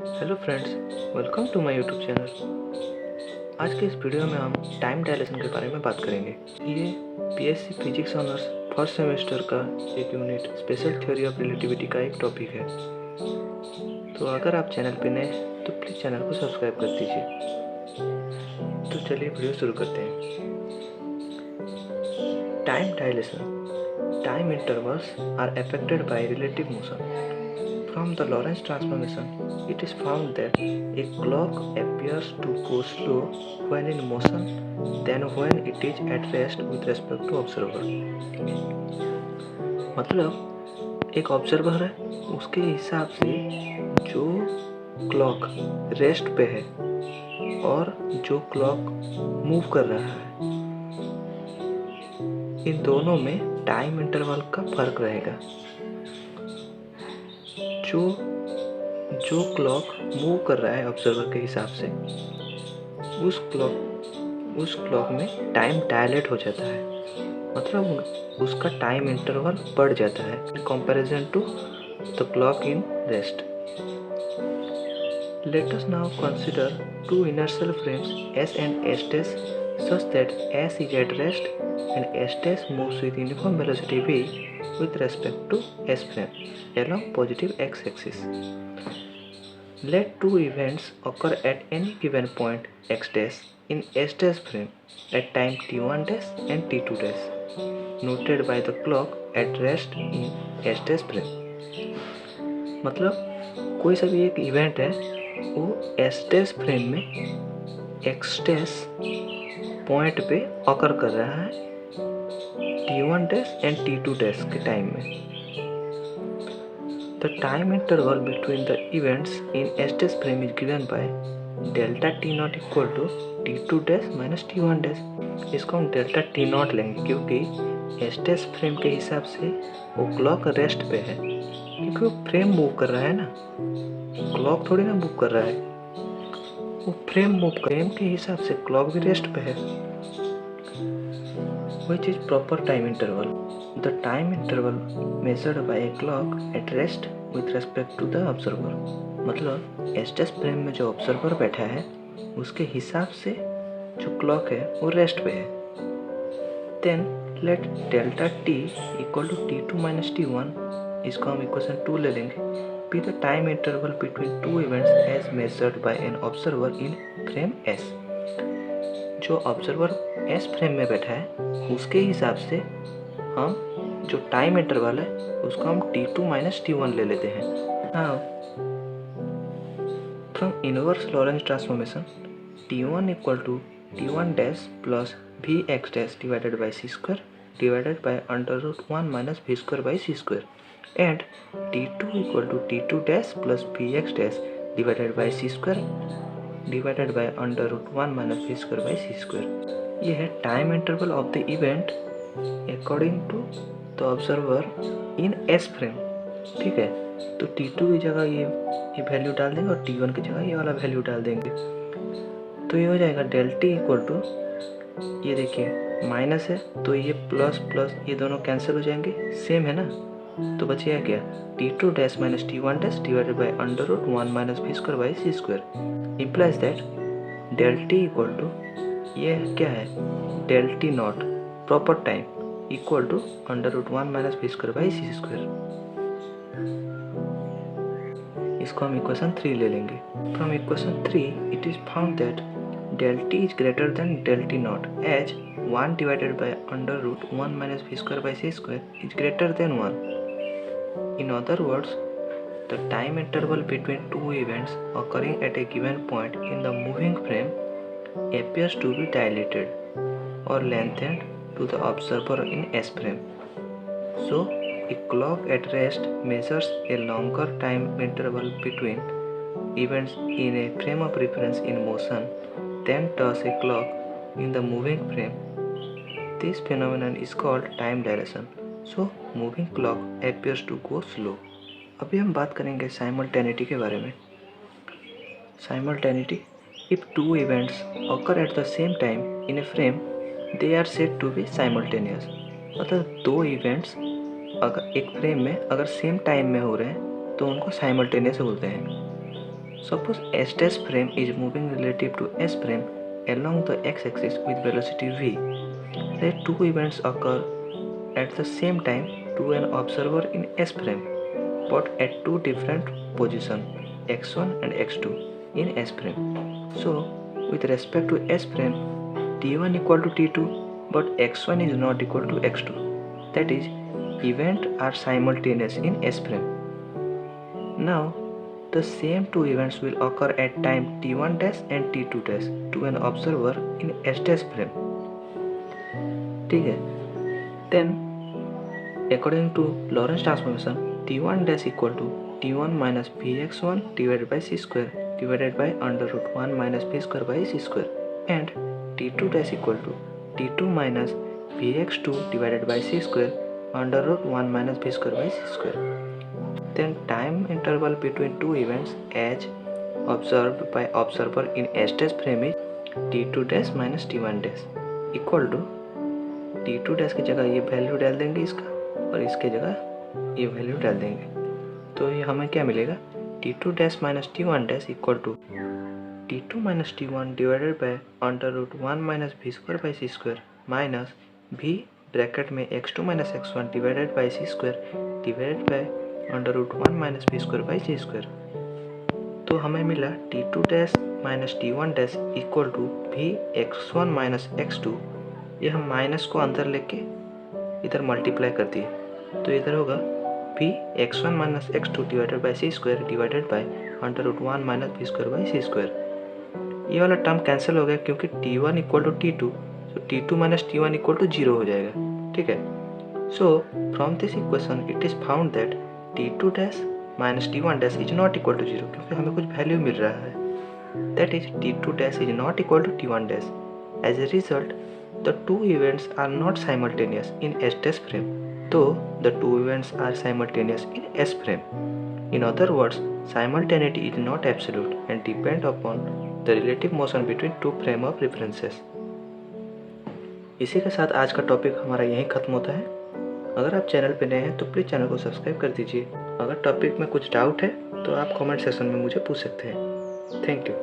Hello friends, welcome to my YouTube channel. आज के इस वीडियो में हम टाइम डायलेशन के बारे में बात करेंगे। ये BSc physics honours first semester का एक unit special theory of relativity का एक टॉपिक है। तो अगर आप चैनल पे नए हैं तो प्लीज़ चैनल को सब्सक्राइब कर दीजिए। तो चलिए वीडियो शुरू करते हैं। Time dilation, time intervals are affected by relative motion. From the Lorentz transformation, it is found that a clock appears to go slow when in motion than when it is at rest with respect to observer। मतलब एक observer है, उसके हिसाब से जो clock rest पे है और जो क्लॉक मूव कर रहा है, इन दोनों में टाइम इंटरवल का फर्क रहेगा। जो क्लॉक मूव कर रहा है ऑब्जर्वर के हिसाब से, उस क्लॉक में टाइम डायलेट हो जाता है, मतलब उसका टाइम इंटरवल बढ़ जाता है in comparison to the clock in rest. Let us now consider two inertial frames S and S dash such that S is at rest and S dash moves with uniform velocity v with respect to S frame along positive x-axis. Let two events occur at any given point x dash in S dash frame at time t1 dash and t2 dash, noted by the clock at rest in S dash frame। मतलब कोई सा भी एक event है, वो S dash frame में x dash point पे occur कर रहा है t1 dash and t2 dash के टाइम में। The time interval between the events in S dash frame is given by delta t naught equal to t2 dash minus t1 dash. इसको हम delta t not लेंगे क्योंकि S dash frame के हिसाब से वो क्लॉक रेस्ट पे है, क्योंकि वो फ्रेम मूव कर रहा है ना, क्लॉक थोड़ी ना मूव कर रहा है, वो फ्रेम के हिसाब से क्लॉक भी रेस्ट पे है। Which is proper time interval? The time interval measured by a clock at rest with respect to the observer। मतलब एस डैश फ्रेम में जो ऑब्जर्वर बैठा है उसके हिसाब से जो क्लॉक है वो रेस्ट पे है। Then let delta t equal to t2 minus t1, इसको हम इक्वेशन 2 ले लेंगे, be the time interval between two events as measured by an observer in frame S। जो ऑब्जर्वर एस फ्रेम में बैठा है उसके हिसाब से हम जो टाइम इंटरवल है उसको हम t2 माइनस t1 ले लेते हैं। Now from inverse Lorentz transformation t1 equal to t1 dash plus v x dash divided by c square divided by under root 1 minus v square by c square and t2 equal to t2 dash plus v x dash divided by c square divided by under root 1 minus v square by c square. ये है time interval of the event according to the observer in S frame. ठीक है, तो t2 की जगह ये value डाल देंगे और t1 की जगह ये वाला वैल्यू डाल देंगे, तो ये हो जाएगा डेल टी इक्वल टू, ये देखिए माइनस है तो ये प्लस प्लस ये दोनों कैंसिल हो जाएंगे, सेम है ना, तो बचेगा क्या t2 dash minus t1 dash divided by under root 1 minus v square by c square implies that del t equal to, ये क्या है del t not proper time equal to under root 1 minus v square by c square. इसको हम equation 3 ले लेंगे। From equation 3 it is found that del t is greater than del t not as 1 divided by under root 1 minus v square by c square is greater than 1। In other words, the time interval between two events occurring at a given point in the moving frame appears to be dilated or lengthened to the observer in S frame. So, a clock at rest measures a longer time interval between events in a frame of reference in motion than does a clock in the moving frame. This phenomenon is called time dilation. So, moving clock appears to go slow। अभी हम बात करेंगे साइमल्टेनिटी के बारे में। Simultaneity, if two events occur at the same time in a frame, they are said to be simultaneous। मतलब दो events अगर एक फ्रेम में अगर सेम टाइम में हो रहे हैं तो उनको साइमल्टेनियस बोलते हैं। Suppose S dash frame is moving relative to S frame along the x-axis with velocity v. Let two events occur at the same time to an observer in S frame, but at two different positions, x1 and x2 in S frame. So, with respect to S frame, t1 equal to t2, but x1 is not equal to x2. That is, events are simultaneous in S frame. Now, the same two events will occur at time t1 dash and t2 dash to an observer in S dash frame. ठीक है? Then, according to Lorentz transformation, t1 dash equal to t1 minus vx1 divided by c square divided by under root 1 minus v square by c square, and t2 dash equal to t2 minus vx2 divided by c square under root 1 minus v square by c square. Then time interval between two events as observed by observer in S dash frame is t2 dash minus t1 dash equal to t2 dash की जगह ये value डाल देंगे इसका और इसके जगह ये वैल्यू डाल देंगे, तो ये हमें क्या मिलेगा, t2 dash minus t1 dash equal to t2 minus t1 divided by under root 1 minus v square by c square minus v bracket में x2 minus x1 divided by c square divided by under root 1 minus b square by c square. तो हमें मिला t2 dash minus t1 dash equal to भी x1 minus x2। ये हम minus को अंदर लेके इधर मल्टीप्लाई कर दिए, तो इधर होगा भी x1 minus x2 divided by c square divided by under root 1 minus b square by c square. ये वाला टर्म कैंसिल हो गया क्योंकि t1 इक्वल टू t2, तो t2 minus t1 equal to 0 हो जाएगा। ठीक है, so from this equation it is found that t2 dash minus t1 dash is not equal to 0, क्योंकि हमें कुछ वैल्यू मिल रहा है, that is t2 dash is not equal to t1 dash. As a result, the two events are not simultaneous in S dash frame, though the two events are simultaneous in S frame. In other words, simultaneity is not absolute and depend upon the relative motion between two frame of references. इसी के साथ आज का topic हमारा यहीं ख़त्म होता है। अगर आप चैनल पर नए हैं तो प्लीज़ चैनल को सब्सक्राइब कर दीजिए। अगर टॉपिक में कुछ डाउट है तो आप कमेंट सेक्शन में मुझे पूछ सकते हैं। Thank you.